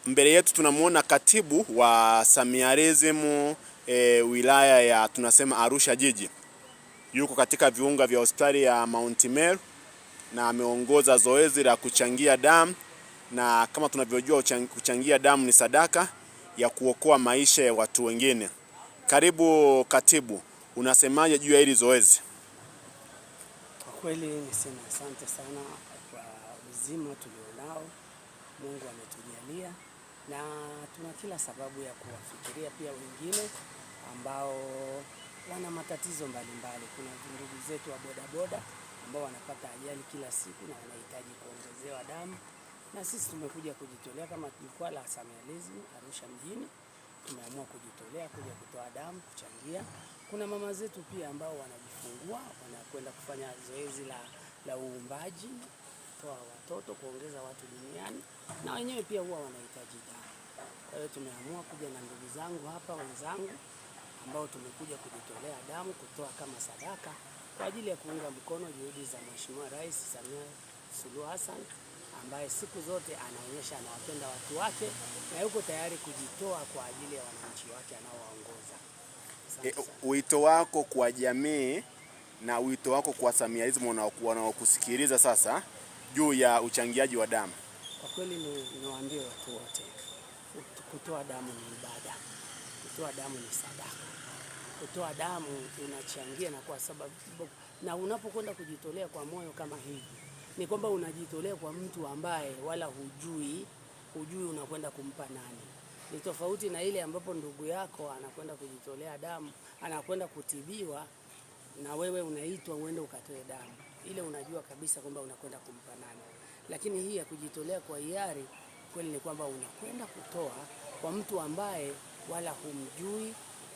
Mbele yetu tunamuona katibu wa Samiarism wilaya ya tunasema Arusha jiji. Yuko katika viunga vya hospitali ya Mount Meru na ameongoza zoezi la kuchangia damu, na kama tunavyojua kuchangia damu ni sadaka ya kuokoa maisha ya watu wengine. Karibu katibu, unasemaje juu ya hili zoezi? Kwa kweli niseme asante sana kwa uzima tulionao. Mungu ametujalia na tuna kila sababu ya kuwafikiria pia wengine ambao wana matatizo mbalimbali. Kuna ndugu zetu wa bodaboda ambao wanapata ajali kila siku na wanahitaji kuongezewa damu, na sisi tumekuja kujitolea kama jukwaa la Samiarism Arusha mjini. Tumeamua kujitolea kuja kutoa damu, kuchangia. Kuna mama zetu pia ambao wanajifungua, wanakwenda kufanya zoezi la uumbaji, kutoa watoto, kuongeza watu duniani, na wenyewe pia huwa wanahitaji damu. Kwa hiyo tumeamua kuja na ndugu zangu hapa wenzangu ambao tumekuja kujitolea damu, kutoa kama sadaka kwa ajili ya kuunga mkono juhudi za Mheshimiwa Rais Samia Suluhu Hassan, ambaye siku zote anaonyesha anawapenda watu wake na yuko tayari kujitoa kwa ajili ya wananchi wake anaowaongoza. Wito wako kwa jamii na wito wako kwa Samiarism wanaokusikiliza sasa juu ya uchangiaji wa damu? Kwa kweli niwaambie watu wote, kutoa damu ni ibada, kutoa damu ni sadaka, kutoa damu unachangia, na kwa sababu na unapokwenda kujitolea kwa moyo kama hivi ni kwamba unajitolea kwa mtu ambaye wala hujui unakwenda kumpa nani. Ni tofauti na ile ambapo ndugu yako anakwenda kujitolea damu, anakwenda kutibiwa na wewe unaitwa uende ukatoe damu. Ile unajua kabisa kwamba unakwenda kumpa nani. Lakini hii ya kujitolea kwa hiari kweli ni kwamba unakwenda kutoa kwa mtu ambaye wala humjui,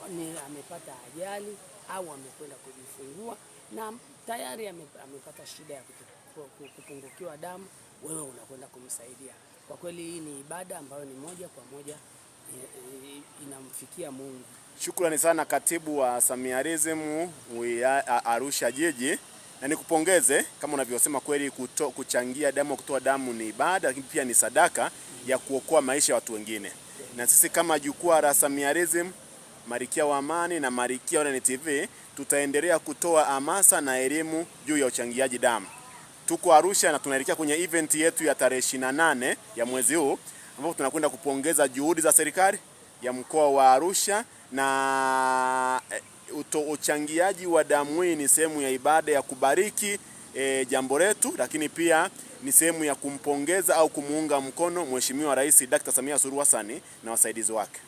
ni amepata ajali au amekwenda kujifungua na tayari amepata shida ya kupungukiwa damu, wewe unakwenda kumsaidia. Kwa kweli hii ni ibada ambayo ni moja kwa moja inamfikia Mungu. Shukrani sana katibu wa Samiarism Arusha jiji, na nikupongeze kama unavyosema, kweli kuchangia damu, kutoa damu ni ibada, lakini pia ni sadaka ya kuokoa maisha ya watu wengine. Na sisi kama jukwaa la Samiarism, Malkia wa Amani na Malkia Online TV tutaendelea kutoa hamasa na elimu juu ya uchangiaji damu. Tuko Arusha na tunaelekea kwenye event yetu ya tarehe 28 ya mwezi huu, ambapo tunakwenda kupongeza juhudi za serikali ya mkoa wa Arusha, na uchangiaji wa damu hii ni sehemu ya ibada ya kubariki jambo letu, lakini pia ni sehemu ya kumpongeza au kumuunga mkono Mheshimiwa Rais Dr. Samia Suluhu Hassan na wasaidizi wake.